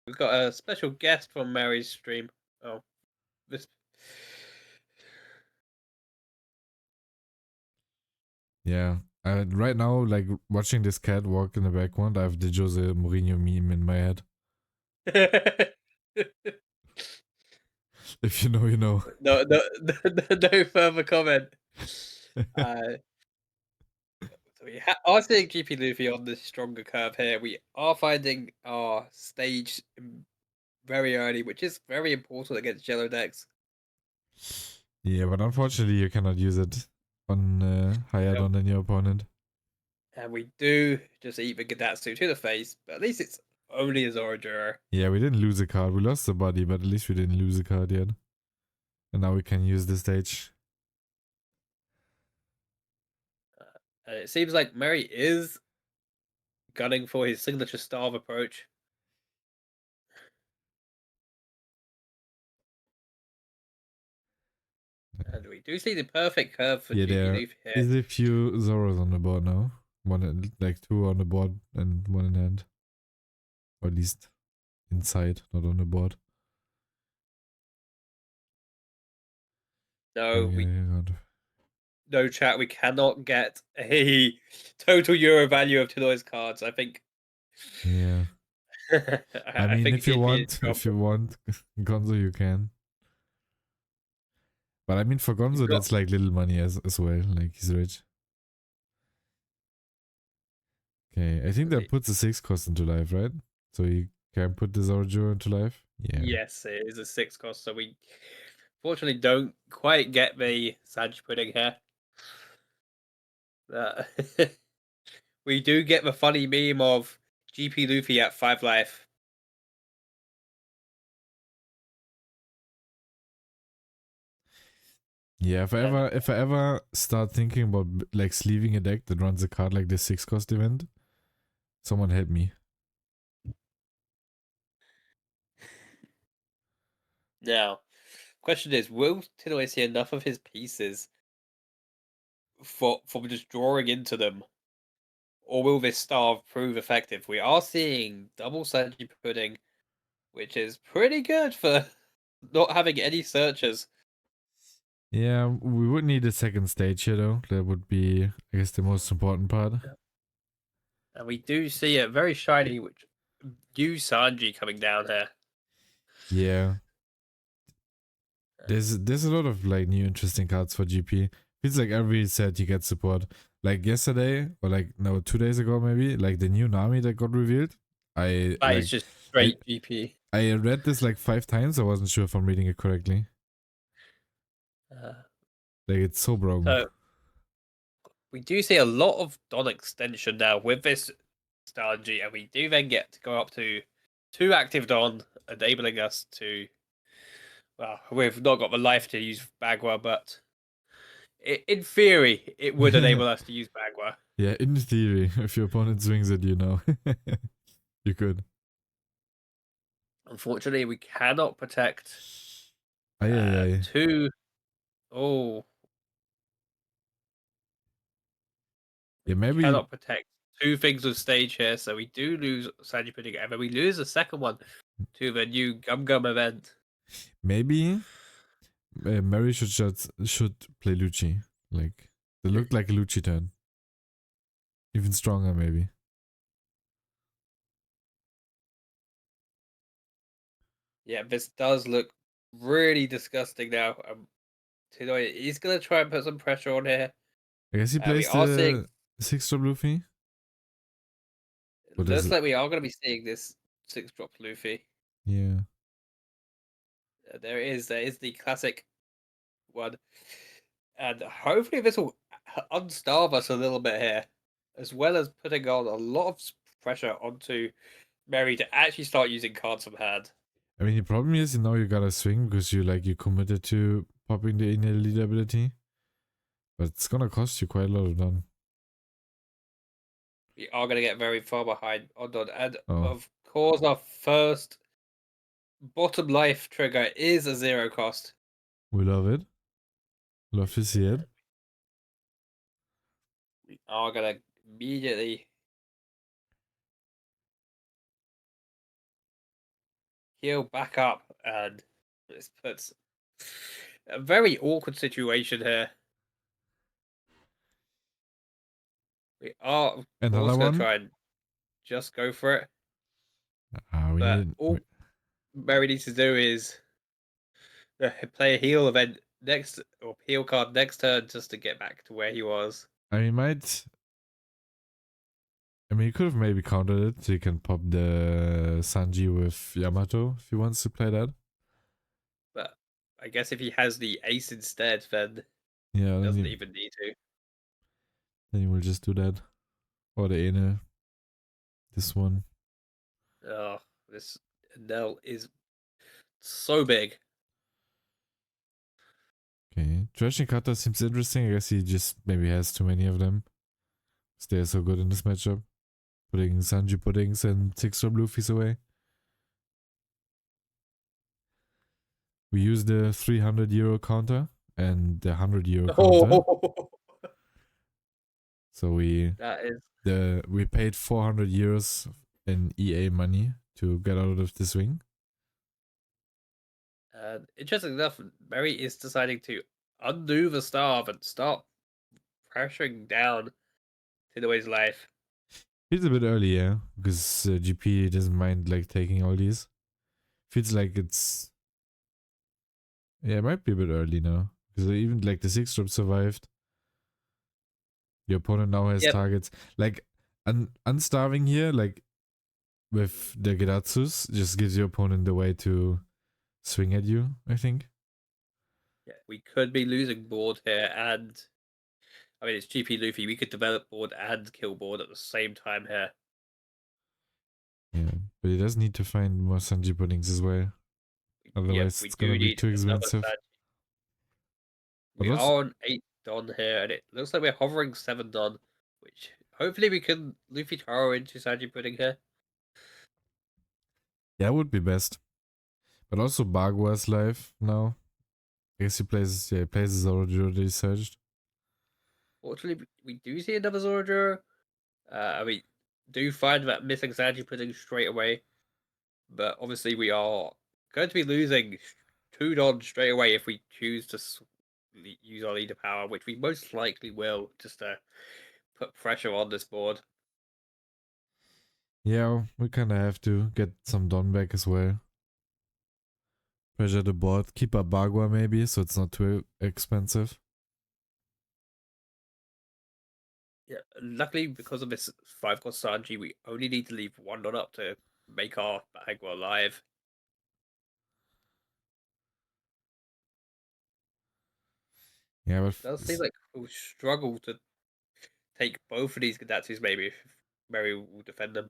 We've got a special guest from Mary's stream. Oh, this. Yeah. Right now, like watching this cat walk in the background, I have the Jose Mourinho meme in my head. If you know, you know. No further comment. Uh, so we are seeing GP Luffy on this stronger curve here. We are finding our stage very early, which is very important against yellow decks. Yeah, but unfortunately, you cannot use it on higher Yep. down than your opponent. And we do just eat the Gadatsu to the face, but at least it's only a Zoroark. Yeah, we didn't lose a card. We lost the body, but at least we didn't lose a card yet. And now we can use the stage. It seems like Mary is gunning for his signature starve approach. And we do see the perfect curve for Yeah, GP there Luffy here. is a few Zoros on the board now. Like two on the board and one in hand. Or at least inside, not on the board. No, God. no chat. We cannot get a total euro value of Tinnoy's cards. I think. Yeah. I I mean, think if you GP is want, Gonzo, you can. But I mean, for You've Gonzo, got that's like little money as well. Like he's rich. Okay, I think that puts a 6 cost into life, right? So you can put the Zoroark into life. Yeah. yes, it is a 6 cost, so we fortunately don't quite get the Sag pudding here. Uh, we do get the funny meme of GP Luffy at 5 life. Yeah, if I ever start thinking about like sleeving a deck that runs a card like the 6 cost event, someone help me. Now, question is, will Tinnoy see enough of his pieces for just drawing into them? Or will this starve prove effective? We are seeing double Sanji pudding, which is pretty good for not having any searches. Yeah, we would need a second stage here though. That would be, I guess, the most important part. And we do see a very shiny which new Sanji coming down here. Yeah. There's a lot of like new interesting cards for GP. Feels like every set you get support. Like yesterday, or like no 2 days ago maybe, like the new Nami that got revealed. I That is like just I straight GP. I read this like 5 times. I wasn't sure if I'm reading it correctly. Uh, Like it's so broken. so we do see a lot of Don extension now with this Sanji, and we do then get to go up to 2 active Don, enabling us to. Well, we've not got the life to use Bagua, but in theory, it would enable us to use Bagua. Yeah, in theory, if your opponent swings at you now, you could. Unfortunately, we cannot protect Aye, aye, aye. two. Oh, Yeah, we maybe, cannot protect two things with stage here, so we do lose Sanji Pudding, and then we lose the second one to the new Gum Gum event. maybe Mary should play Lucci. Like, they looked like a Lucci turn. Even stronger, maybe. Yeah, this does look really disgusting now. Tinnoy, he's gonna try and put some pressure on here. I guess he We plays are seeing. the 6-drop Luffy. What is Looks it? like we are gonna be seeing this 6-drop Luffy. Yeah. There is the classic one. And hopefully this will unstarve us a little bit here, as well as putting on a lot of pressure onto Mary to actually start using cards from hand. I mean, the problem is now you gotta swing because you committed to popping the Enel lead ability. But it's gonna cost you quite a lot of done. We are going to get very far behind on Don. And Oh, of course, our first bottom life trigger is a 0 cost. we love it. Love to see it. We are going to immediately. heal back up, and this puts a very awkward situation here. We are, of Another course, going to one. try and just go for it, We but need. all Mary needs to do is play a heal event next, or heal card next turn, just to get back to where he was. I mean, might. I mean, you could have maybe countered it so you can pop the Sanji with Yamato if he wants to play that. But I guess if he has the ace instead, then Yeah, he doesn't even need to. then you will just do that. Or the Enel. This one. Oh, this Enel is so big. Okay. Trashing Kata seems interesting. I guess he just maybe has too many of them. Because they're so good in this matchup. Putting Sanji puddings and 6 from Luffy's away. We use the 300 euro counter and the 100 euro counter. Oh, So we that is paid 400 euros in EA money to get out of the swing. interesting enough. Mary is deciding to undo the starve and start pressuring down Tinnoy's life. Feels a bit early, yeah, because GP doesn't mind like taking all these. Feels like it's it might be a bit early now because even like the 6 drop survived. Your opponent now has Yep. targets like unstarving here, like with the Gedatsus, just gives your opponent the way to swing at you. I think. Yeah, we could be losing board here, and I mean it's GP Luffy. We could develop board and kill board at the same time here. Yeah, but he does need to find more Sanji puddings as well. Yep, Otherwise, we it's do gonna be need too another expensive. Sanji. But We also, are on 8 Don here, and it looks like we're hovering 7 Don, which hopefully we can Luffy Taro into Sanji Pudding here. yeah, would be best. But also, Bagua's live now. I guess he plays his already surged. Fortunately, we do see another Zordra. I mean, do find that missing Sanji Pudding straight away, but obviously we are going to be losing 2 Don straight away if we choose to use our leader power, which we most likely will, just to put pressure on this board. Yeah, we kind of have to get some Don back as well. Pressure the board, keep a Bagua maybe, so it's not too expensive. Yeah, luckily because of this 5-cost Sanji, we only need to leave 1 Don up to make our Bagua alive. Yeah, but It does seem like we'll struggle to take both of these Gadatsus maybe if Mary will defend them.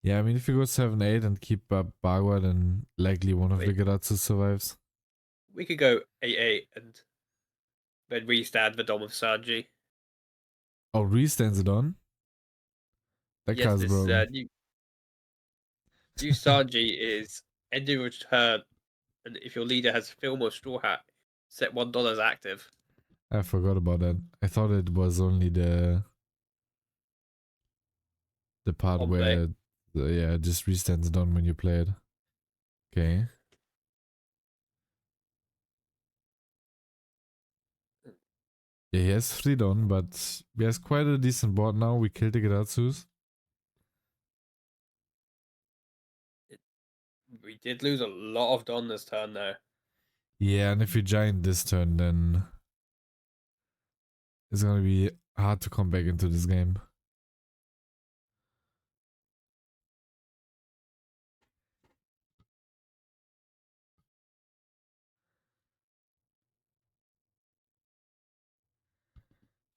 yeah, I mean, if you go 7-8 and keep up Bagua, then likely one of the Wait, Gadatsu survives. we could go 8-8 and then restand the Dom of Sanji. Oh, restands it on? That Yes, card's this broken. new Sanji is ending your turn, and if your leader has film or straw hat, set $1 as active. I forgot about that. I thought it was only the part On play. where yeah, it just restands it on when you play it. Okay. Yeah, he has 3 Don, but he has quite a decent board now. We killed the Gadatsus. We did lose a lot of Don this turn though. Yeah, and if you giant this turn, then it's gonna be hard to come back into this game.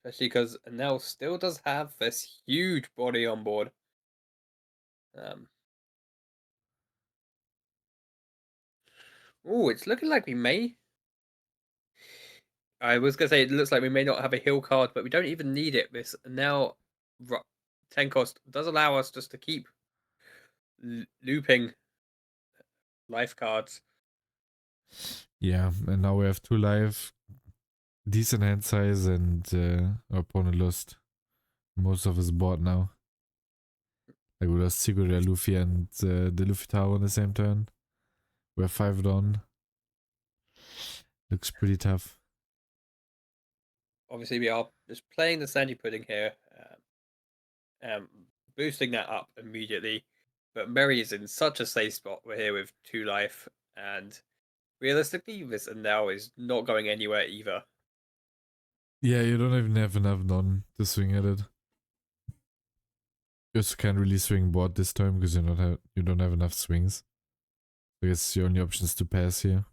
Especially because Enel still does have this huge body on board. Oh, it's looking like we may. I was gonna say it looks like we may not have a heal card, but we don't even need it. This now 10 cost does allow us just to keep looping life cards. Yeah, and now we have 2 life, decent hand size, and our opponent lost most of his board now. Like we lost Sigurd, Luffy, and the Luffy Tower on the same turn. We're 5 down. Looks pretty tough. Obviously, we are just playing the Sandy Pudding here, boosting that up immediately. But Mary is in such a safe spot. We're here with 2 life, and realistically, this Enel is not going anywhere either. Yeah, you don't even have enough non to swing at it. You also can't really swing board this time because you don't have enough swings. I guess your only option is to pass here.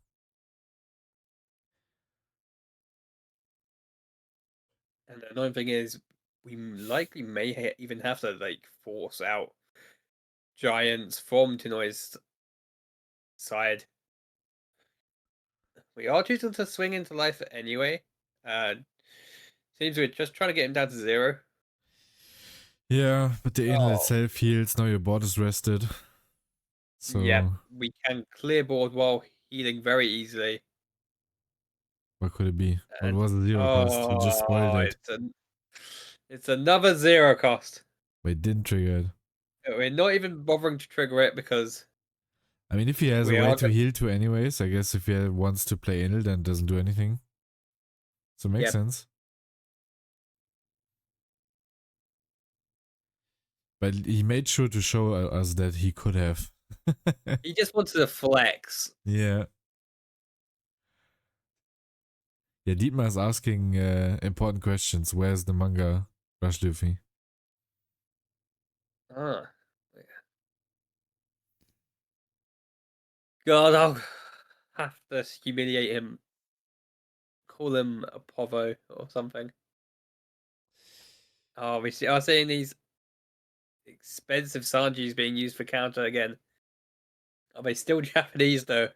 And the annoying thing is, we likely may even have to like force out giants from Tinnoy's side. We are choosing to swing into life anyway. Uh, Seems we're just trying to get him down to 0. Yeah, but the Enel Oh, itself heals. Now your board is rested. yep. So, We can clear board while healing very easily. what could it be? What And was the 0 cost? You just spoiled it. it's another 0 cost. Wait, didn't trigger it. We're not even bothering to trigger it because I mean, if he has a we way are to going. heal to anyways, I guess if he wants to play Enel, then it doesn't do anything. So makes Yep. sense. But he made sure to show us that he could have. He just wanted to flex. Yeah. Yeah, Dietmar is asking important questions. Where's the manga Rush Luffy? Ah. God, I'll have to humiliate him. Call him a povo or something. Oh, we are seeing these expensive Sanjis being used for counter again. Are they still Japanese though?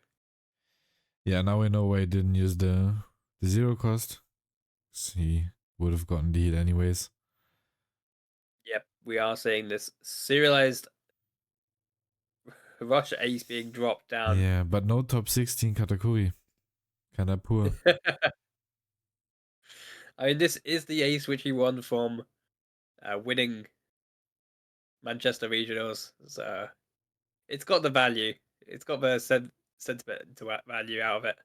Yeah, now we know why he didn't use the 0 cost. He would have gotten the hit anyways. Yep, we are seeing this serialized Rush Ace being dropped down. Yeah, but no top 16 Katakuri. Kinda poor. I mean, this is the ace which he won from winning Manchester Regionals, so it's got the value. It's got the sentimental value out of it.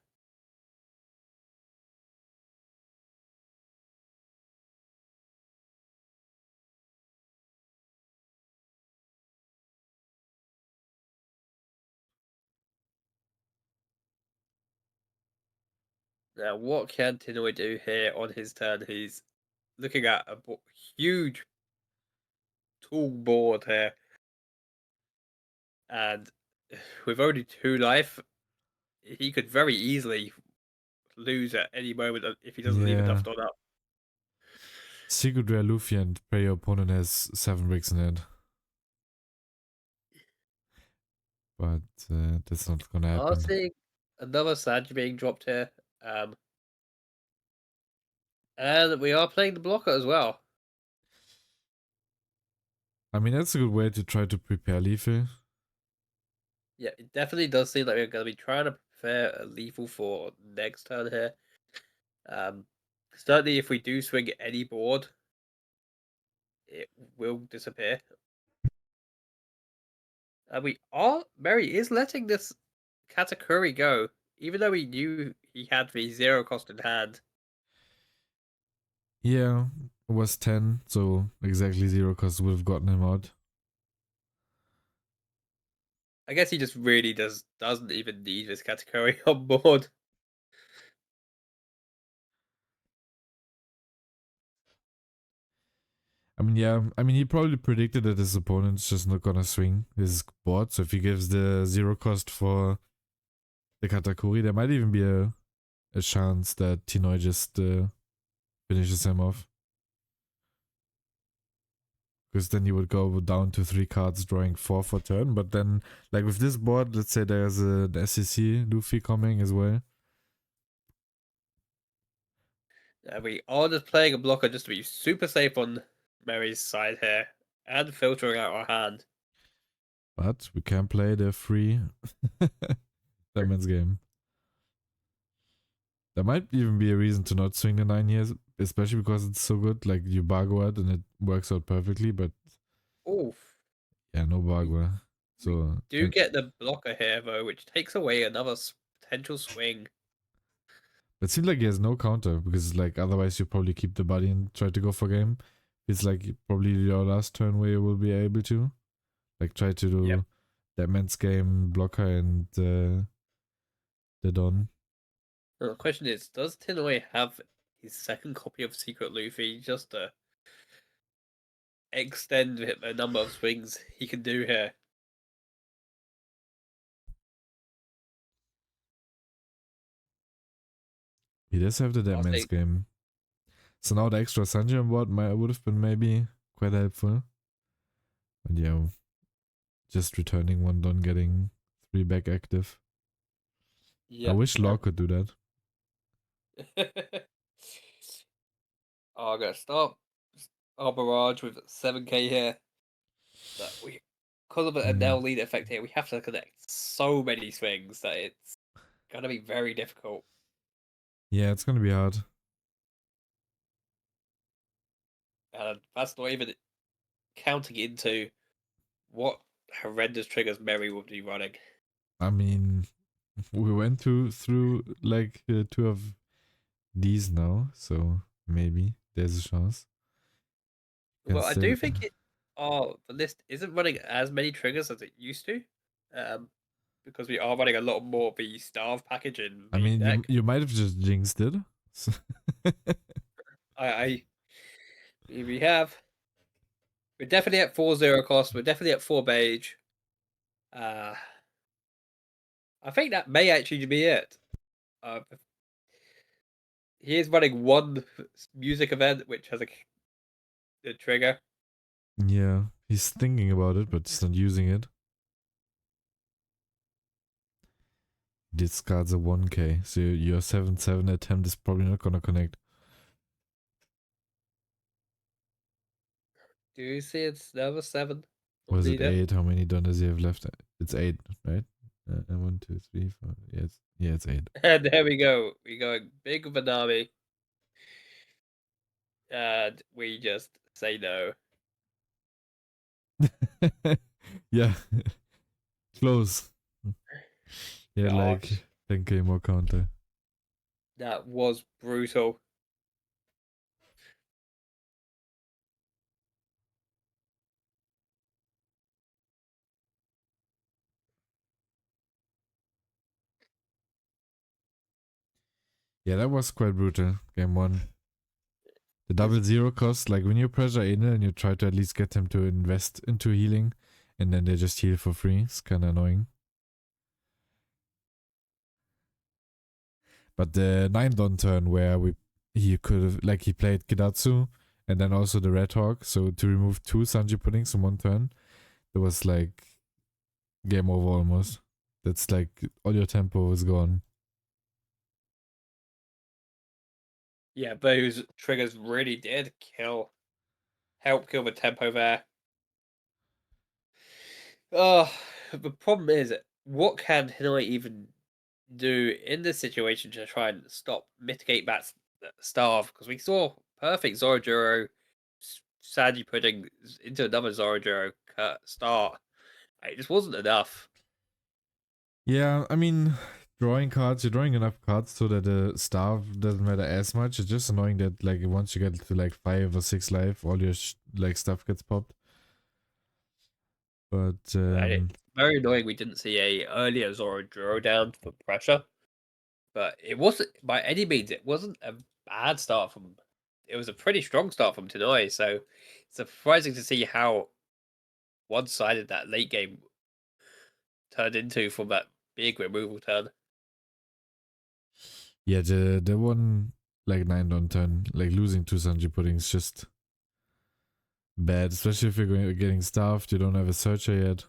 Now, what can Tinnoy do here on his turn? He's looking at a huge tall board here, and with only 2 life, he could very easily lose at any moment if he doesn't leave enough Yeah. dot up. Secret Rare Luffy and pray your opponent has 7 bricks in it. But that's not gonna Are happen. seeing another Sag being dropped here. And we are playing the blocker as well. I mean, that's a good way to try to prepare Leafy. Yeah, it definitely does seem like we're going to be trying to prepare a lethal for next turn here. Um, Certainly, if we do swing any board, it will disappear. And we are. Mary is letting this Katakuri go, even though he knew he had the 0 cost in hand. Yeah, it was 10, so exactly 0 cost would have gotten him out. I guess he just really doesn't even need this Katakuri on board. I mean, yeah, I mean, he probably predicted that his opponent's just not gonna swing his board, so if he gives the 0 cost for the Katakuri, there might even be a chance that Tinnoy just finishes him off. Because then you would go down to 3 cards, drawing 4 for turn, but then, like with this board, let's say there's an SEC Luffy coming as well. We are just playing a blocker just to be super safe on Mary's side here and filtering out our hand. But we can play the free Diamonds game. There might even be a reason to not swing the 9 years, especially because it's so good. Like you Bagua it and it works out perfectly, but Oof. yeah, no Bagua. We So do and get the blocker here though, which takes away another potential swing. it seems like he has no counter because like otherwise you probably keep the body and try to go for game. It's like probably your last turn where you will be able to like try to Yep. do that man's game blocker and the Don. Now, the question is, does Tinnoy have his second copy of Secret Luffy just to extend the number of swings he can do here? He does have the dead I'll man's say, game. So now the extra Sanji on board might would have been maybe quite helpful. But yeah, just returning one Don getting 3 back active. I yep. wish Law could do that. Oh, I'm gonna start our barrage with 7k here. But we, because of the Mm. Enel lead effect here, we have to connect so many swings that it's gonna be very difficult. Yeah, it's gonna be hard. And that's not even counting into what horrendous triggers Mary would be running. I mean, we went through like 2 of these now, so maybe there's a chance. Can Well, I still. do think the list isn't running as many triggers as it used to. Um, because we are running a lot more of the starve package in I main mean, you deck. you might have just jinxed it. So I we have we're definitely at 4-0 cost. We're definitely at 4 beige. Uh, I think that may actually be it. He is running one music event which has a trigger. yeah, he's thinking about it, but he's not using it. Discards a 1k, so your 7-7 attempt is probably not gonna connect. Do you see it's number 7 on Was it leader? 8? How many Don does he have left? It's 8, right? 1, 2, 3, 4. Yeah, it's 8. And there we go. We going big Vanami. And we just say no. Yeah, close. Yeah, like Gosh, 10k more counter. that was brutal. Yeah, that was quite brutal. Game 1. The Because 0-0 cost, like when you pressure Enel and you try to at least get him to invest into healing, and then they just heal for free, it's kind of annoying. But the 9 Don turn where he could have, like he played Kidatsu and then also the Red Hawk, so to remove 2 Sanji puddings in one turn, it was like game over almost. That's like all your tempo was gone. yeah, those triggers really did help kill the tempo there. Oh, the problem is, what can Hinoi even do in this situation to try and mitigate that starve? Because we saw perfect Zorojuro Sanji putting into another Zorojuro start. It just wasn't enough. Yeah, I mean, drawing cards, you're drawing enough cards so that the starve doesn't matter as much. It's just annoying that like once you get to like 5 or 6 life, all your like stuff gets popped. But And it's very annoying we didn't see a earlier Zorojuro down for pressure. But it wasn't by any means. It wasn't a bad start from. It was a pretty strong start from Tinnoy. So it's surprising to see how one-sided that late game turned into from that big removal turn. yeah, the one like 9 Don turn, like losing 2 Sanji puddings, just bad, especially if you're getting starved. You don't have a searcher yet.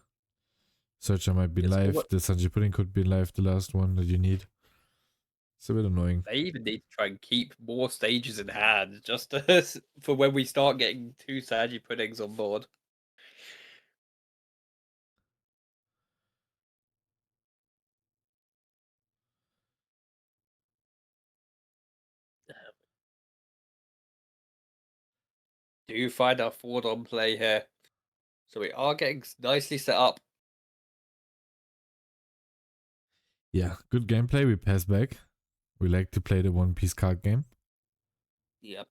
Searcher might be It's live. almost, The Sanji pudding could be live. The last one that you need. It's a bit annoying. they even need to try and keep more stages in hand just for when we start getting 2 Saji puddings on board. Do find our forward on play here. So we are getting nicely set up. Yeah, good gameplay. We pass back. We like to play the One Piece card game. Yep.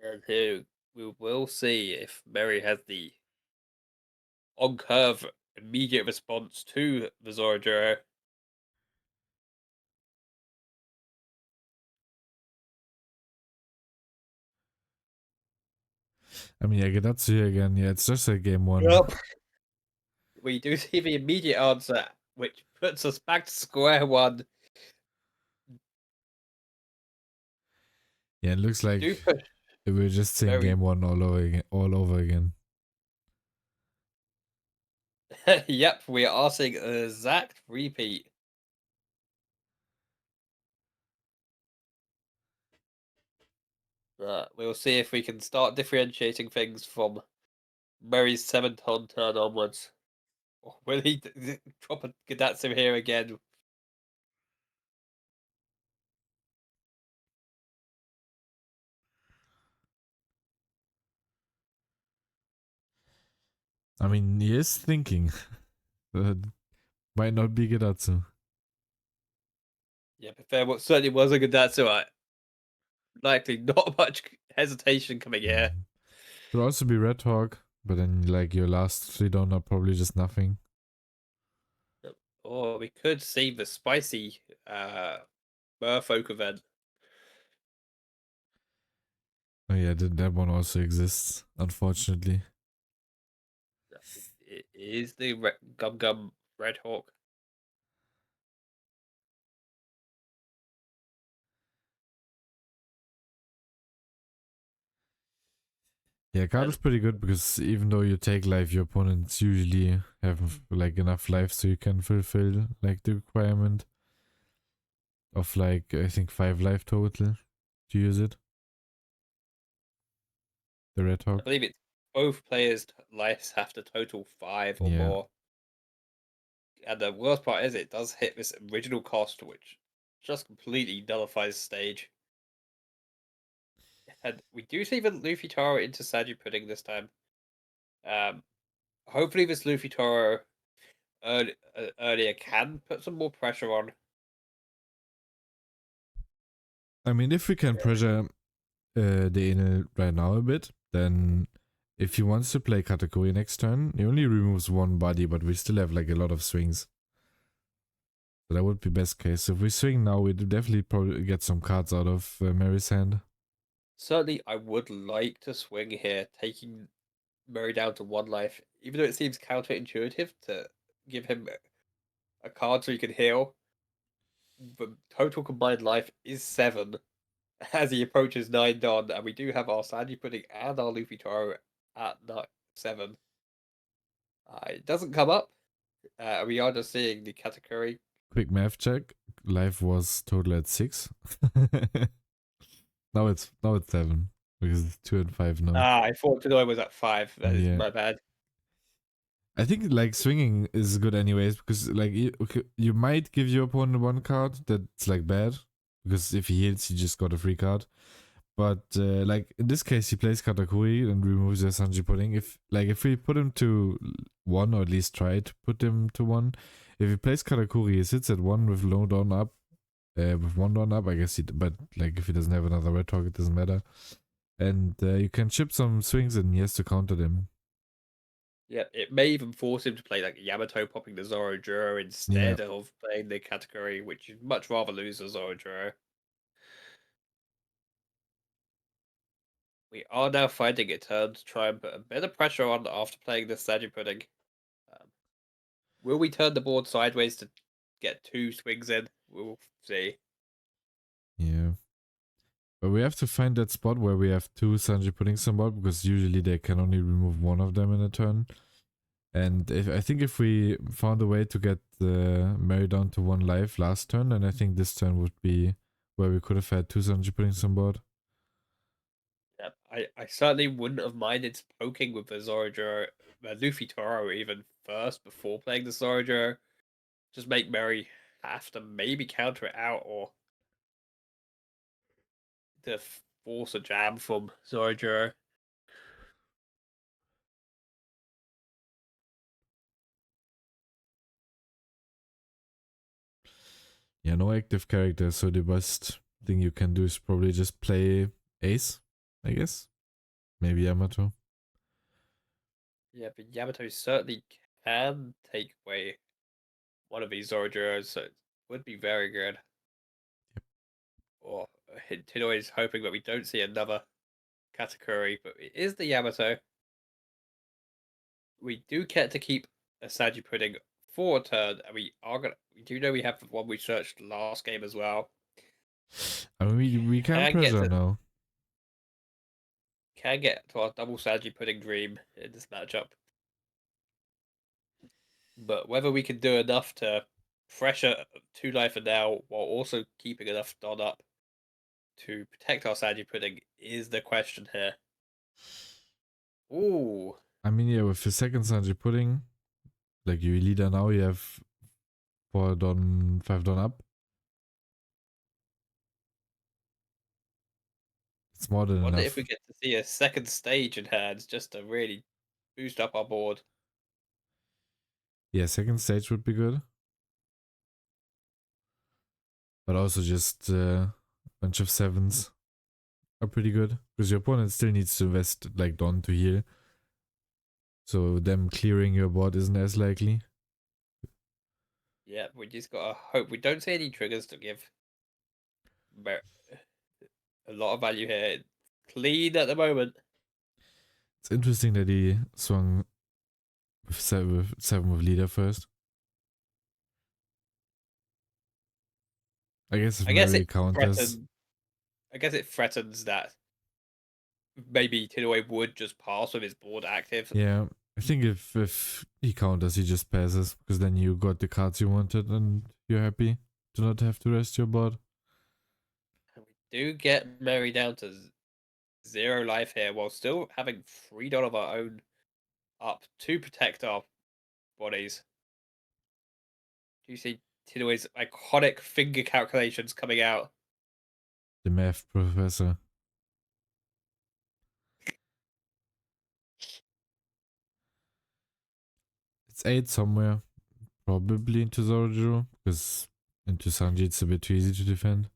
And here we will see if Mary has the on curve immediate response to the Zoro. I mean, yeah, Gedatsu here again. Yeah, it's just like game one. Yep. We do see the immediate answer, which puts us back to square one. Yeah, it looks We do like push we're just seeing Mary. game one all over again. All over again. Yep, we are seeing an exact repeat. We'll see if we can start differentiating things from Mary's 7-ton turn onwards. Or will he drop a Gadatsu here again? I mean, he is thinking. Might not be Gedatsu. Yeah, but there certainly was a Gadatsu. Likely not much hesitation coming here. Could also be Red Hawk, but then like your last three down are probably just nothing. Or we could see the spicy Merfolk event. Oh yeah, that one also exists, unfortunately. It is the Gum Gum Red Hawk. Yeah, card And is pretty good because even though you take life, your opponents usually have like enough life so you can fulfill like the requirement of like I think 5 life total to use it. The Red I Hawk. believe it's both players' lives have to total 5 or Yeah. more. And the worst part is it does hit this original cost, which just completely nullifies stage. And we do see the Luffy Taro into Saju Pudding this time. Um, Hopefully this Luffy Taro earlier can put some more pressure on. I mean, if we can pressure the Enel right now a bit, then if he wants to play Katakuri next turn, he only removes one body, but we still have like a lot of swings. So that would be best case. So if we swing now, we definitely probably get some cards out of Mary's hand. Certainly, I would like to swing here, taking Murray down to 1 life, even though it seems counterintuitive to give him a card so he can heal. The total combined life is 7 as he approaches 9 Don, and we do have our Sandy Pudding and our Luffy Taro at 7. It doesn't come up. We are just seeing the Katakuri. Quick math check. Life was total at 6. now it's 7 because it's 2 and 5 now. I thought Tinnoy was at 5. That is Yeah. my bad. I think like swinging is good anyways because like you might give your opponent one card that's like bad because if he hits, he just got a free card. But like in this case, he plays Katakuri and removes the Sanji Pudding. If we put him to 1 or at least try to put him to 1, if he plays Katakuri, he sits at 1 with low down up. With 1 down up, I guess but like if he doesn't have another red target, it doesn't matter. And you can chip some swings and he has to counter them. Yeah, it may even force him to play like Yamato popping the Zoro Juro Yeah. instead of playing the Katakuri, which you'd much rather lose the Zoro Juro. We are now finding it turn to try and put a bit of pressure on after playing this Saju Pudding. Um, will we turn the board sideways to get 2 swings in? We'll see. Yeah. But we have to find that spot where we have 2 Sanji Puddings on board because usually they can only remove one of them in a turn. And I think if we found a way to get Mary down to 1 life last turn, then I think this turn would be where we could have had 2 Sanji Puddings on board. Yep. I certainly wouldn't have minded poking with the Zoro Juro, the Luffy Toro even first before playing the Zoro Juro. Just make Mary have to maybe counter it out or to force a jam from Zoroark. Yeah, no active character, so the best thing you can do is probably just play Ace, I guess. Maybe Yamato. Yeah, but Yamato certainly can take away one of these Zoroarks, so it would be very good. Or Tinnoy is hoping that we don't see another Katakuri, but it is the Yamato. We do get to keep a Sanji Pudding for a turn, and we do know we have the one we searched last game as well. I mean, we can Can get pressure to now. can get to our double Sanji Pudding dream in this matchup. But whether we can do enough to pressure 2 life for now while also keeping enough Don up to protect our Sanji Pudding is the question here. Ooh, I mean, yeah, with the second Sanji Pudding, like you leader now, you have 4 Don, 5 Don up. It's more than wonder if enough. we get to see a second stage in hands just to really boost up our board. Yeah, second stage would be good. But also just a bunch of 7s are pretty good. Because your opponent still needs to invest like Don to heal. So them clearing your board isn't as likely. Yeah, we just gotta hope we don't see any triggers to give a lot of value here. Clean at the moment. It's interesting that he swung with 7 with leader first. I guess if I guess Mary it counters. threatens. I guess it threatens that maybe Tinnoy would just pass with his board active. Yeah, I think if he counters, he just passes. Because then you got the cards you wanted and you're happy to not have to rest your board. And we do get Mary down to 0 life here while still having 3 of our own up to protect our bodies. Do you see Tinnoy's iconic finger calculations coming out? The math professor. It's 8 somewhere. Probably into Zoroark. Because into Sanji it's a bit too easy to defend.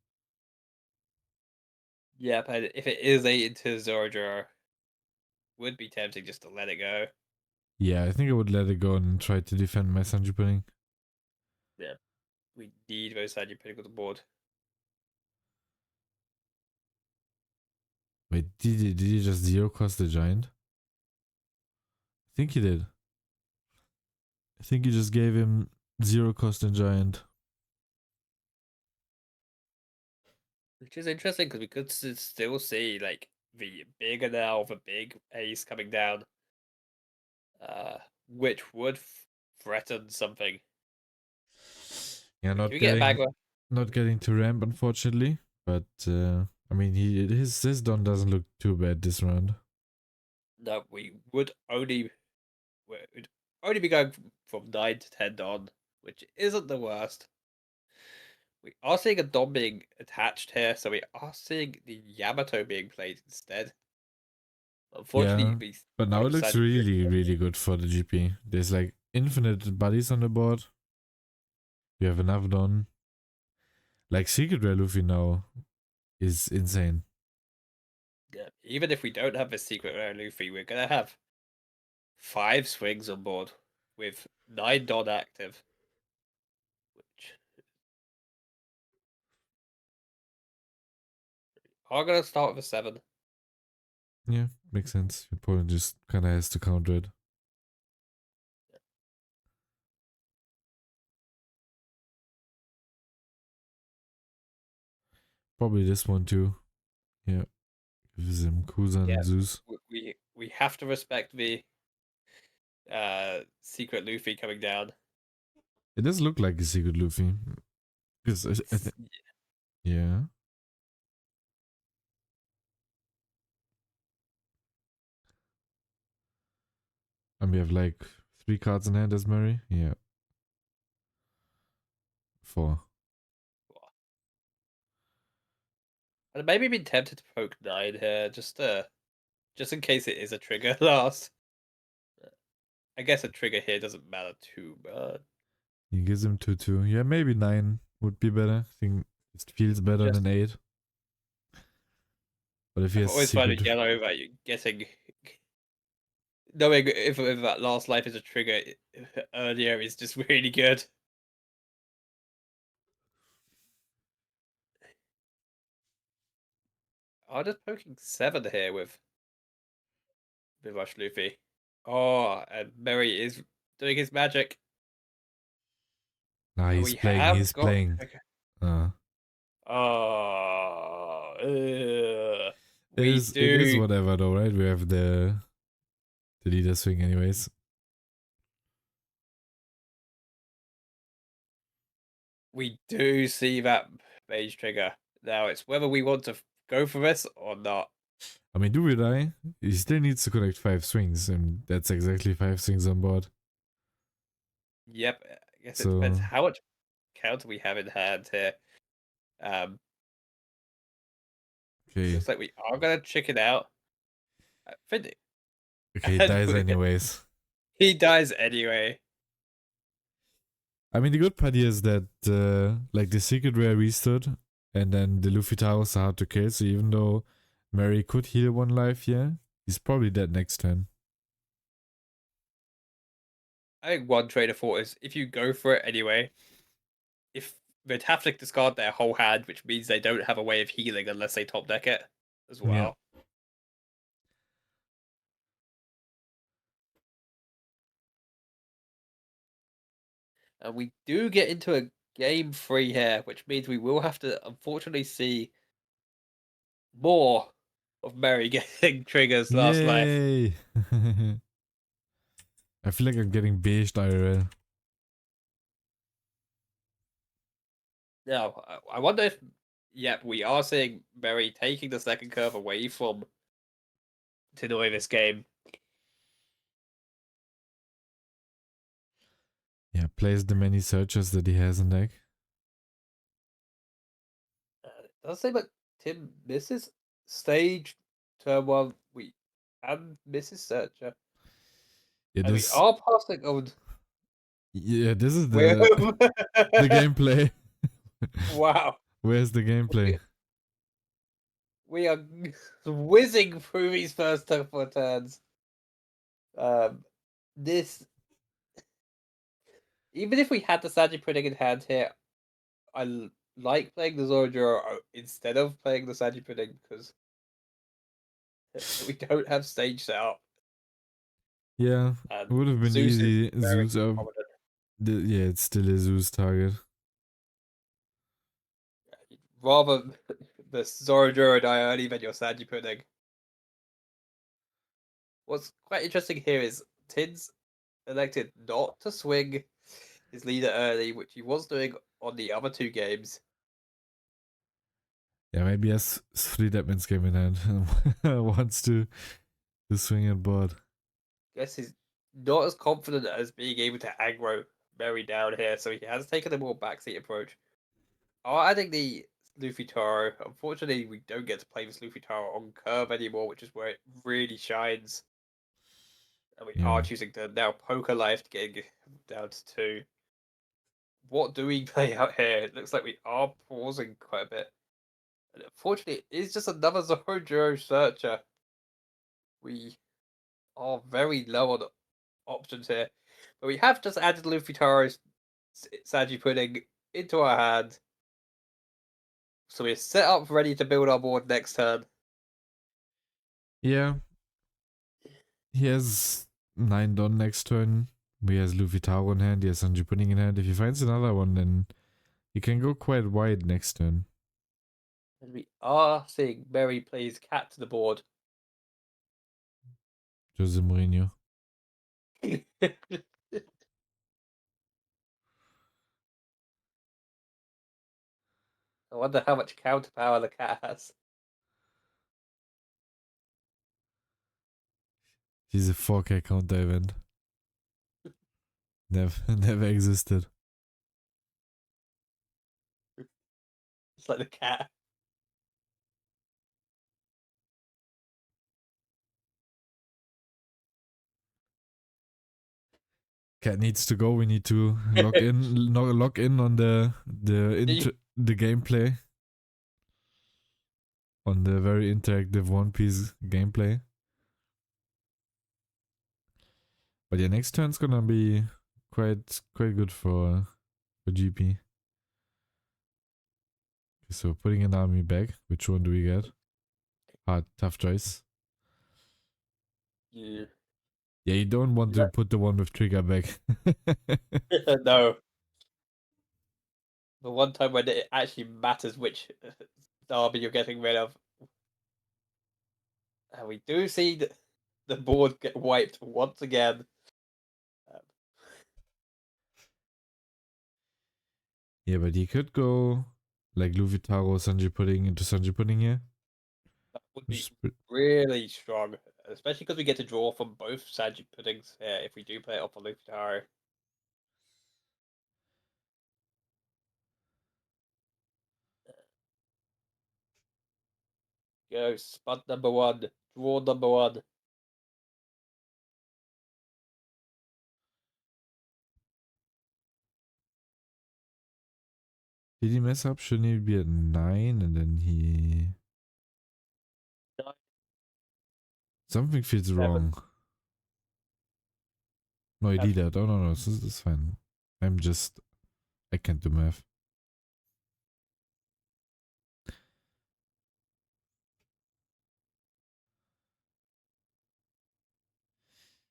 Yeah, but if it is 8 into Zoroark, would be tempting just to let it go. Yeah, I think I would let it go and try to defend my Sanji pudding. Yeah, we need those side you putting on the board. Wait, did he just 0 cost the giant? I think he did. I think he just gave him 0 cost and giant. Which is interesting because we could still see like the big Enel, the big ace coming down, uh, which would threaten something. Yeah, Do we get Magma? not getting to ramp unfortunately, but I mean his don doesn't look too bad this round. No, we would only be going from 9 to 10 on, which isn't the worst. We are seeing a Dom being attached here, so we are seeing the Yamato being played instead. Unfortunately, Yeah, we but now have it looks decided to really good for the GP. There's like infinite buddies on the board. You have enough don. Like Secret Rare Luffy now is insane. yeah, even if we don't have a secret rare Luffy, we're gonna have 5 swings on board with 9 Don active, which are gonna start with a 7. Yeah, makes sense. Your opponent just kind of has to counter it. Probably this one too. Yeah, gives him Kuzan Yeah, and Zeus. we have to respect the secret Luffy coming down. It does look like a Secret Luffy. Because I think, yeah. And we have like 3 cards in hand as Murray. Yeah, 4. I'd maybe been tempted to poke 9 here, just in case it is a trigger last. I guess a trigger here doesn't matter too much. He gives him 2-2. Yeah, maybe 9 would be better. I think it feels better Just than 8. But if he I've has always found secret. with yellow that you getting knowing if that last life is a trigger earlier is just really good. I'm just poking 7 here with Rush Luffy. Oh, and Mary is doing his magic. Nah, And he's we playing. have He's got playing. Uh, oh it we is do whatever though, right? We have the leader swing anyways. we do see that mage trigger. Now it's whether we want to go for this or not. I mean, do we die? He still needs to connect 5 swings, and that's exactly 5 swings on board. Yep, I guess it depends So how much counter we have in hand here. Um, okay, looks like we are gonna chicken out. I think okay, it and dies anyways. he dies anyway. I mean, the good part here is that like the secret rare restood, and then the Luffy towers are hard to kill. So even though Mary could heal 1 life here, he's probably dead next turn. I think one train of thought is if you go for it anyway, if they'd have to discard their whole hand, which means they don't have a way of healing unless they top deck it as Yeah. well. And we do get into a game 3 here, which means we will have to unfortunately see more of Mary getting triggers last life. Yay! I feel like I'm getting beiged IRL. Now, I wonder if, yep, we are seeing Mary taking the second curve away from Tinnoy this game. Yeah, plays the many searches that he has in deck. It does seem like Tim misses stage turn 1. We and misses Searcher. Yeah, And we this. are passing on. Yeah, this is Where... the gameplay. wow. Where's the gameplay? We are whizzing through these first couple of turns. This, even if we had the Saji Pudding in hand here, like playing the Zorojuro instead of playing the Saji Pudding because we don't have stage set up. Yeah, it And would have been Zeus is easy. very Zeus up. prominent. Yeah, it's still a Zeus target. Rather the Zorojuro die early than your Saji Pudding. What's quite interesting here is Tid's elected not to swing his leader early, which he was doing on the other 2 games. Yeah, maybe he has 3 Deadman's game in hand and wants to swing at board. Guess he's not as confident as being able to aggro Mary down here, so he has taken a more backseat approach. Adding the Luffy Taro. Unfortunately, we don't get to play this Luffy Taro on curve anymore, which is where it really shines. And we Yeah. are choosing to now poker life getting down to 2. What do we play out here? It looks like we are pausing quite a bit. And unfortunately, it is just another Zorojuro Searcher. We are very low on options here. But we have just added Luffy Taro's Saji Pudding into our hand. So we're set up ready to build our board next turn. Yeah. He has 9 done next turn. He has Luffy Taro in hand. He has Sanji Pudding in hand. If he finds another one, then he can go quite wide next turn. And we are seeing Mary plays cat to the board. Jose Mourinho. I wonder how much counter power the cat has. He's a 4K counter event. Never existed. It's like the cat. Cat needs to go. We need to log in on the gameplay, on the very interactive One Piece gameplay. But yeah, next turn's gonna be quite good for GP. Okay, so putting an army back. Which one do we get? Hard, tough choice. Yeah. Yeah, you don't want to put the one with trigger back. No. The one time when it actually matters which army you're getting rid of. And we do see the board get wiped once again. Um, Yeah, but he could go like Luffy Taro Sanji Pudding into Sanji Pudding here. that would Which be is pretty. really strong, especially because we get to draw from both Sanji puddings if we do play it off on Luftaro. Go spot number one, draw number one. Did he mess up? Shouldn't he be at 9 and then he. Something feels 7, wrong. No, he and did that. Oh, no, no, this is fine. I can't do math.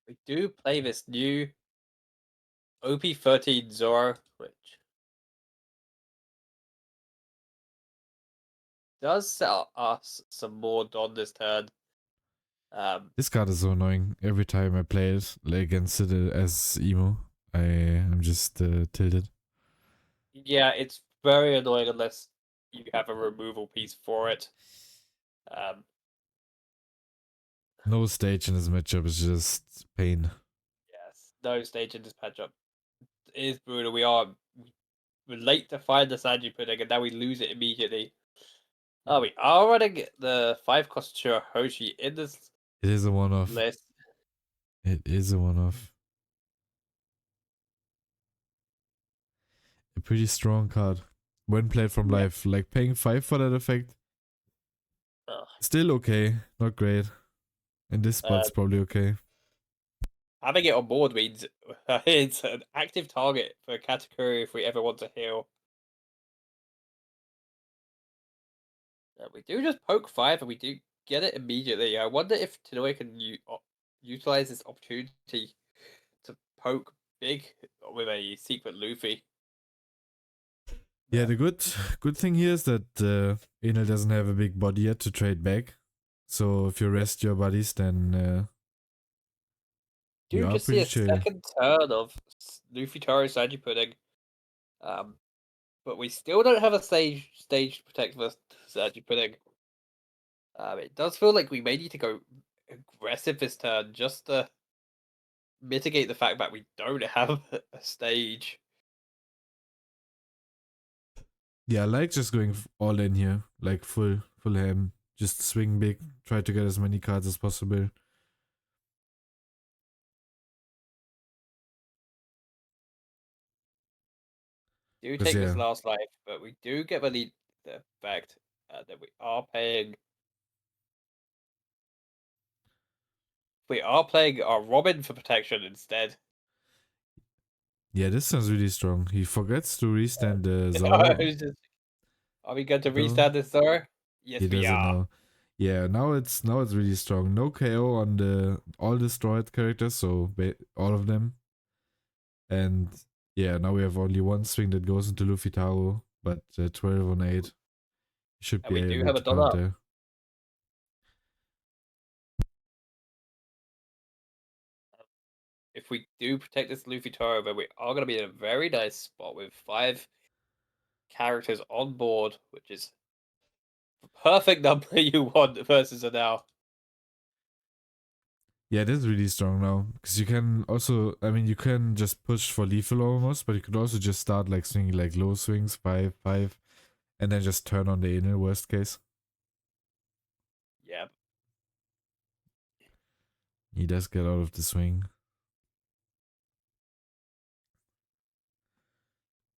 we do play this new OP13 Zoro, which does sell us some more Don this turn. This card is so annoying. Every time I play it, like against it as emo, I'm just tilted. Yeah, it's very annoying unless you have a removal piece for it. Um, No stage in this matchup is just pain. yes, no stage in this matchup is brutal. We're late to find the Sanji pudding, and now we lose it immediately. Oh, we are running the 5-cost Hoshi in this It is a one-off. list. It is a one-off. A pretty strong card. When played from Yeah. life. Like paying 5 for that effect. Still okay. Not great. In this spot, it's probably okay. Having it on board means it's an active target for Katakuri if we ever want to heal. We do just poke 5 and we do get it immediately. I wonder if Tinnoy can utilize this opportunity to poke big with a secret Luffy. Yeah, the good thing here is that Enel doesn't have a big body yet to trade back. So if you rest your buddies, then you Do are just see pretty a chill. second turn of Luffy Taro Sanji pudding. But we still don't have a stage to protect the Sanji pudding. It does feel like we may need to go aggressive this turn just to mitigate the fact that we don't have a stage. Yeah, I like just going all in here, like full ham. Just swing big, try to get as many cards as possible. Do Cause take this yeah, last life, but we do get the fact that we are playing our Robin for protection instead. this sounds really strong. He forgets to restand the I Zoro was just, are we going to though. restart this Zoro? Yes, He we doesn't are. know. Yeah, now it's really strong. No KO on the all destroyed characters, so all of them. And yeah, now we have only one swing that goes into Luffy Taro, but 12 on 8 should And be we do able have a to Don up. counter. If we do protect this Luffy Toro, then we are going to be in a very nice spot with 5 characters on board, which is the perfect number you want versus a now. Yeah, it is really strong now because you can also, I mean, you can just push for lethal almost, but you could also just start like swinging like low swings, 5, and then just turn on the inner worst case. Yeah. He does get out of the swing.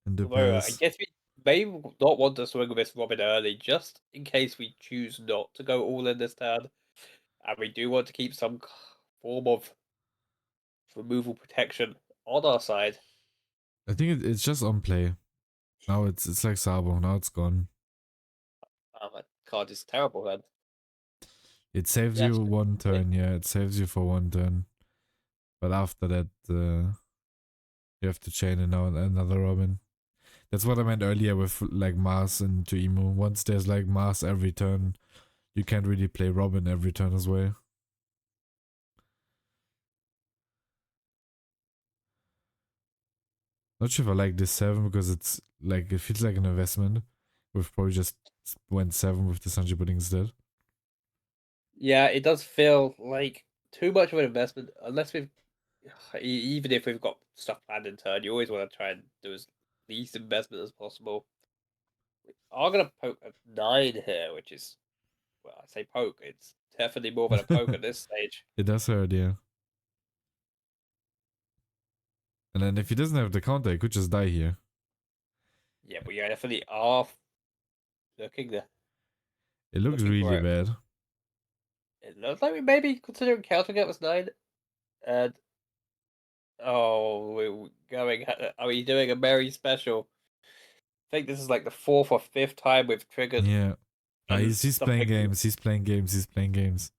in the Although I pairs. guess we may not want to swing with this Robin early, just in case we choose not to go all in this turn, and we do want to keep some form of removal protection on our side. I think it's just on play. Now it's like Sabo. Now it's gone. That card is terrible then. It saves Yes. you one turn. Yeah, it saves you for one turn. But after that, you have to chain in another Robin. That's what I meant earlier with like Mars into Emu. Once there's like Mars every turn, you can't really play Robin every turn as well. Not sure if I like this 7 because it's like, it feels like an investment. We've probably just went 7 with the Sanji pudding instead. Yeah, it does feel like too much of an investment, unless we've even if we've got stuff planned in turn, you always want to try and do as least investment as possible. We are gonna poke a 9 here, which is, well, I say poke, it's definitely more than a poke at this stage. It does hurt, yeah. And then if he doesn't have the counter, he could just die here. Yeah, we definitely are looking the It looks looking for really it. bad. It looks like we may be considering countering it with 9. And oh, we're going. Are we doing a merry special? I think this is like the 4th or 5th time we've triggered Yeah. and He's playing something. games. He's playing games. He's playing games.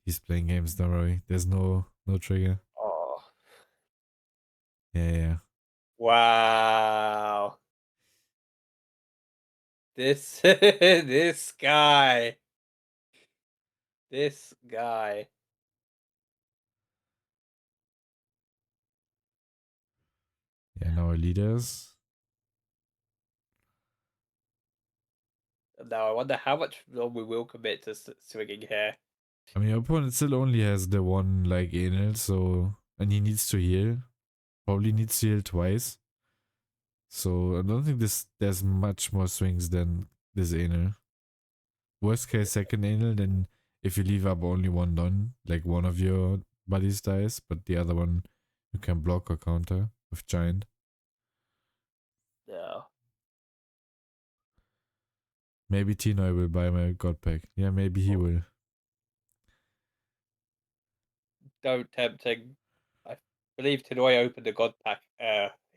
He's playing games. Don't worry. There's no trigger. Oh, Yeah, yeah. wow! This this guy, this guy. Yeah. Now our leaders. Now I wonder how much more we will commit to swinging here. I mean, your opponent still only has the one like Enel, so, and he needs to heal. Probably needs to heal twice. So I don't think there's much more swings than this Enel. Worst case second Enel, then if you leave up only one done, like one of your buddies dies, but the other one you can block or counter with giant. No, Maybe Tinnoy will buy my god pack. Yeah, maybe he will. don't tempt him. I believe Tinnoy opened the God Pack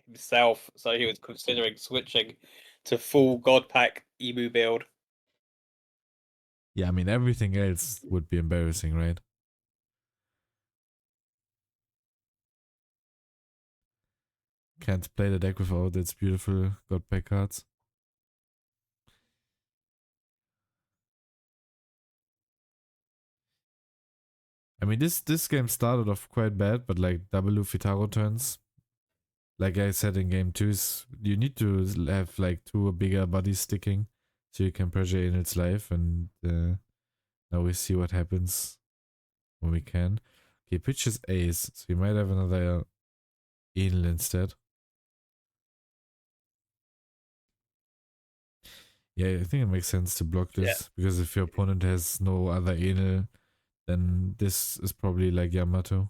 himself, so he was considering switching to full God Pack Emu build. Yeah, I mean everything else would be embarrassing, right? Can't play the deck without its beautiful god pack cards. I mean this game started off quite bad, but like double Luffy Taro turns, like I said in game 2, you need to have like two bigger bodies sticking so you can pressure in its life, and now we see what happens when we can. Okay, pitches ace, so we might have another Enel instead. Yeah, I think it makes sense to block Yeah, this, because if your opponent has no other Enel, then this is probably like Yamato.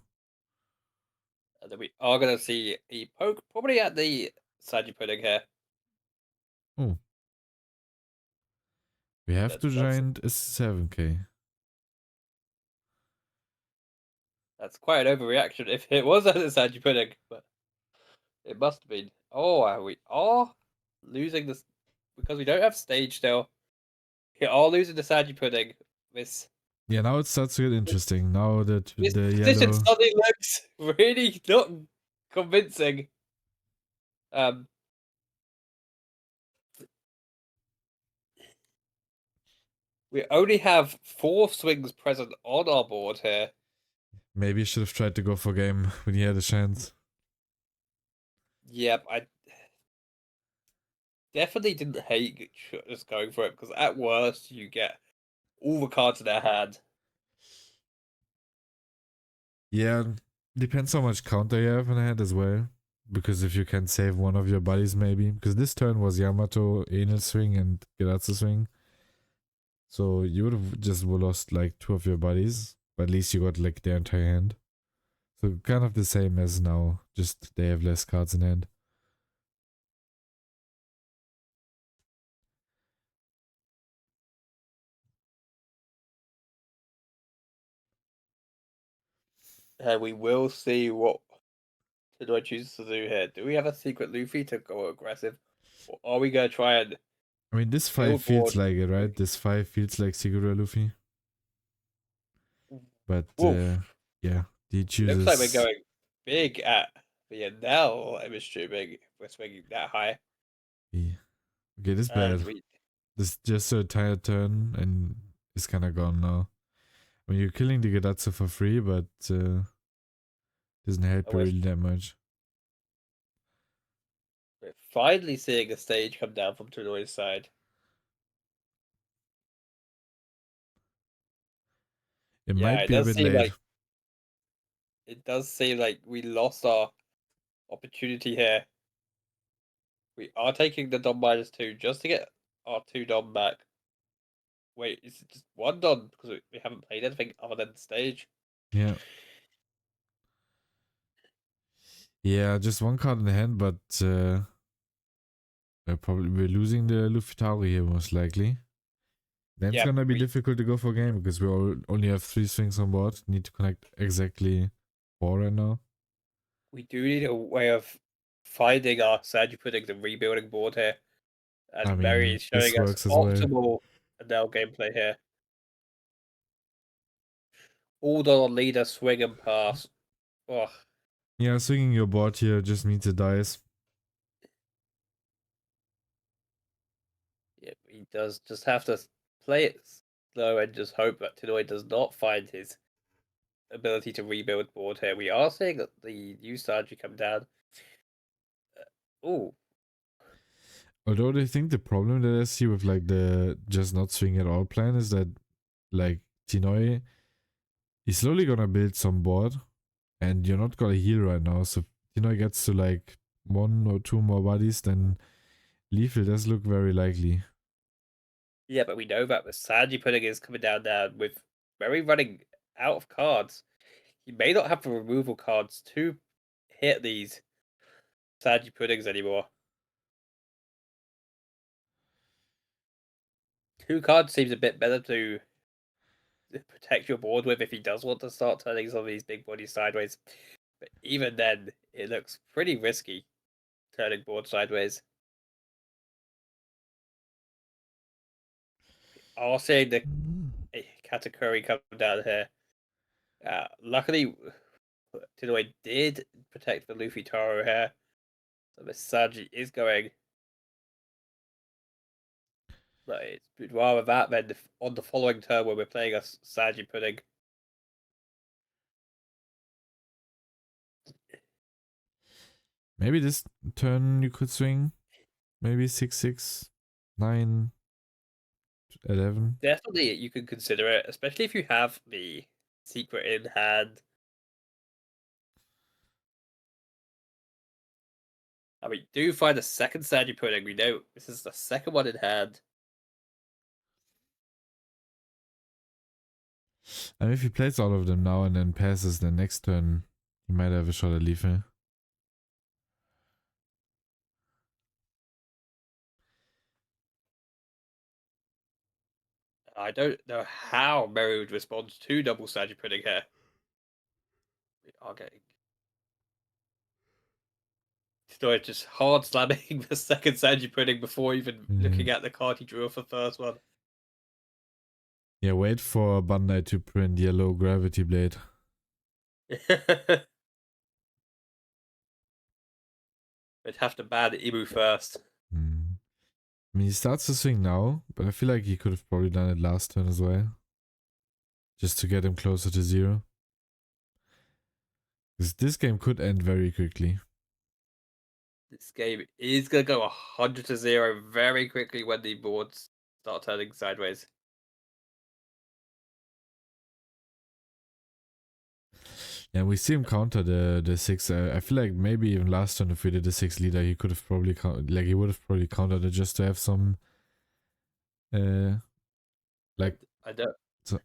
and then we are gonna see a poke probably at the Saji pudding here. Oh, we have to That's giant a 7k. that's quite an overreaction if it was at the Saji pudding, but it must have been. Oh, we are losing this because we don't have stage still. We are losing the Saji pudding. This Yeah, now it starts to get interesting. Now that this the position yellow. suddenly looks really not convincing. Um, we only have 4 swings present on our board here. Maybe you should have tried to go for game when you had a chance. Yep, I definitely didn't hate just going for it because at worst you get all the cards in their hand. Yeah, depends how much counter you have in hand as well. Because if you can save one of your buddies, maybe. Because this turn was Yamato, Enel swing, and Geratsu swing. So you would have just lost like two of your buddies. But at least you got like their entire hand. So kind of the same as now, just they have less cards in hand. And we will see what Tinnoy chooses to do here. Do we have a secret Luffy to go aggressive? Or are we going to try and I mean, this 5 build feels board? like it, right? This 5 feels like Siguro Luffy. But Wolf. yeah, he Looks like we're chooses. going big at the Enel image tubing. We're swinging that high. Yeah. Okay, this is And bad. we This just a tired turn and it's kind of gone now. I mean, you're killing the Gadatsu for free, but doesn't help you we're, really that much. we're finally seeing a stage come down from Tinnoy's side. It Yeah, might be a bit late. it does seem like we lost our opportunity here. We are taking the Dom -2 just to get our 2 Dom back. Wait, is it just 1 Dom? Because we haven't played anything other than the stage. Yeah. Yeah, just one card in the hand, but we're losing the Luffy Tauri here most likely. Then it's Yeah, gonna be difficult to go for a game because we only have 3 swings on board. Need to connect exactly 4 right now. we do need a way of finding our Sanji puddings and rebuilding board here. I And Mary mean, is this showing us works as well. optimal Enel gameplay here. All on leader, swing and pass. Oh, Yeah, swinging your board here just means it dies. yeah, he does just have to play it slow and just hope that Tinnoy does not find his ability to rebuild board here. We are seeing that the new Sanji come down. Oh, Although I think the problem that I see with like the just not swing at all plan is that like Tinoi is slowly gonna build some board and you're not gonna heal right now. So Tinoi gets to like 1 or 2 more bodies, then lethal does look very likely. yeah, but we know that the Sanji pudding is coming down now with Mary running out of cards. He may not have the removal cards to hit these Sanji puddings anymore. 2 cards seems a bit better to protect your board with if he does want to start turning some of these big bodies sideways. But even then, it looks pretty risky turning board sideways. Are seeing the Katakuri come down here. Luckily, Tinoi did protect the Luffy Taro here. So Miss Sanji is going. But it's rather that than on the following turn when we're playing a Sanji pudding. Maybe this turn you could swing. Maybe 6, 9, 11. Definitely, you can consider it, especially if you have the secret in hand. And we do find a second Sanji pudding. We know this is the second one in hand. I mean, if he plays all of them now and then passes the next turn, he might have a shot at lethal. I don't know how Mary would respond to double Sanji pudding here. We are getting Story just hard slamming the second Sanji pudding before even Yeah. looking at the card he drew for the first one. Yeah, wait for Bandai to print yellow gravity blade. We'd have to ban Imu first. Hmm. I mean, he starts to swing now, but I feel like he could have probably done it last turn as well. Just to get him closer to 0. Because this game could end very quickly. This game is going to go 100-0 very quickly when the boards start turning sideways. Yeah, we see him counter the 6. I feel like maybe even last turn if we did the 6 leader, he could have probably he would have probably countered it just to have some like I don't. so,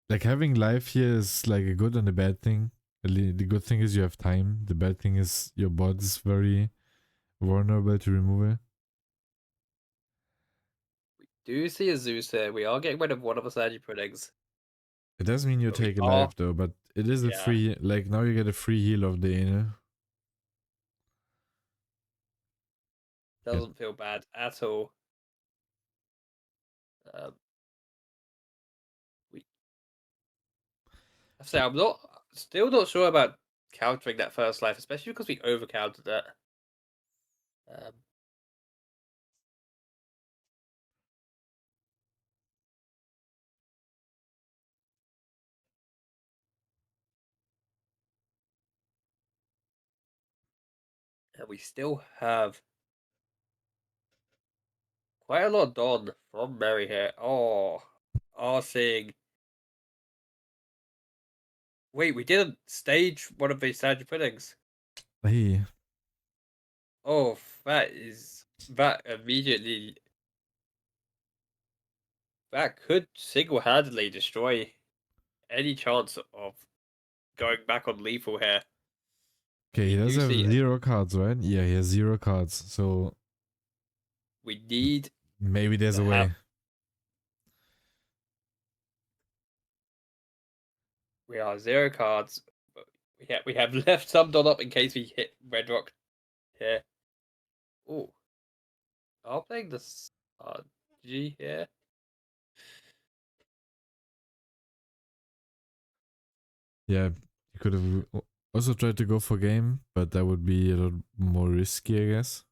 like having life here is like a good and a bad thing. The good thing is you have time. The bad thing is your bot is very vulnerable to remove it. Do you see a Zeus here? We are getting rid of one of the Sanji puddings. It doesn't mean you But we take a are, life though, but it is a yeah, free, like now you get a free heal of the Enel. Yeah. doesn't feel bad at all. Um, we, I say I'm still not sure about countering that first life, especially because we over countered it. Um, and we still have quite a lot done from Mary here. Oh, seeing. Wait, we didn't stage one of these Sanji puddings. Hey, Oh, that immediately that could single-handedly destroy any chance of going back on lethal here. okay, he We does do have see 0 cards, right? Yeah, he has 0 cards, so we need maybe there's to a have way. we are 0 cards, but we have left some done up in case we hit Red Rock here. Oh, I'm playing this G here. Yeah, you could have also tried to go for game, but that would be a lot more risky, I guess.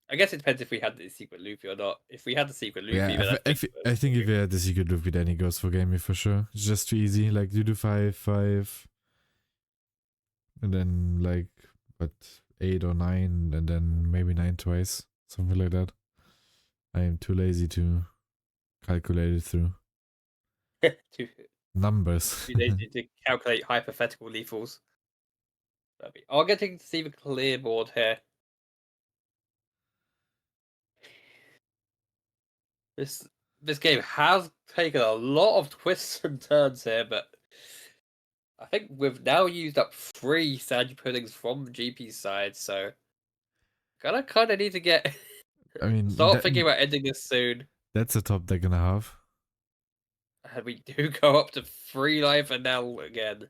I guess it depends if we had the secret Luffy or not. If we had the secret Luffy, Yeah, then I think I think if you had the secret Luffy, then he goes for game for sure. It's just too easy. Like you do 5, 5, and then like what 8 or 9, and then maybe 9 twice, something like that. I am too lazy to calculate it through too numbers. lazy to calculate hypothetical lethals. But we are getting to see the clear board here. This game has taken a lot of twists and turns here, but I think we've now used up 3 Sanji puddings from GP's side, so gonna kind of need to get I mean, start thinking about ending this soon. that's a top deck and a half. And we do go up to 3 life and now again.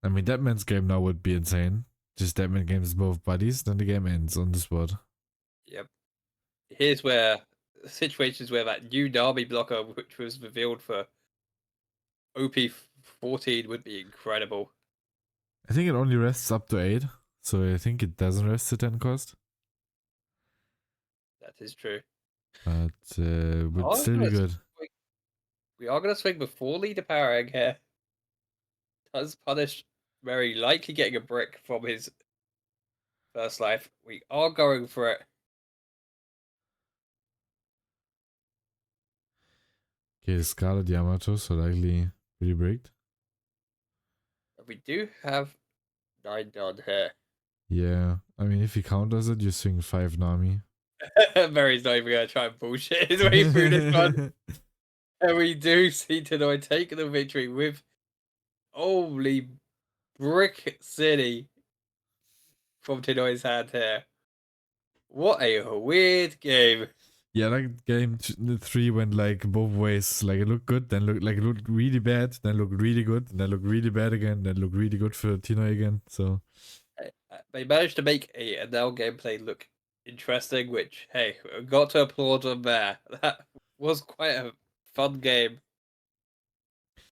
I mean, Deadman's game now would be insane. Just Deadman games both buddies, then the game ends on the spot. Yep. Here's where situations where that new Nami blocker, which was revealed for OP14, would be incredible. I think it only rests up to 8, so I think it doesn't rest to 10 cost. That is true. But would I'm still be gonna good. We are going to swing before leader power egg here. Does punish very likely getting a brick from his first life. We are going for it. Okay, Scarlet Yamato, so likely pretty bricked. We do have 9 done here. Yeah, I mean, if he counters it, you swing 5 Nami. Mary's not even going to try and bullshit his way through this one. And we do see Tinnoy taking the victory with holy Brick City from Tinnoy's hand here. What a weird game. Yeah, like game 3 went like both ways. Like it looked good, then it looked really bad, then looked really good, then looked really bad again, then looked really good for Tinnoy again. So They managed to make a Enel gameplay look interesting, which, hey, got to applaud them there. That was quite a fun game.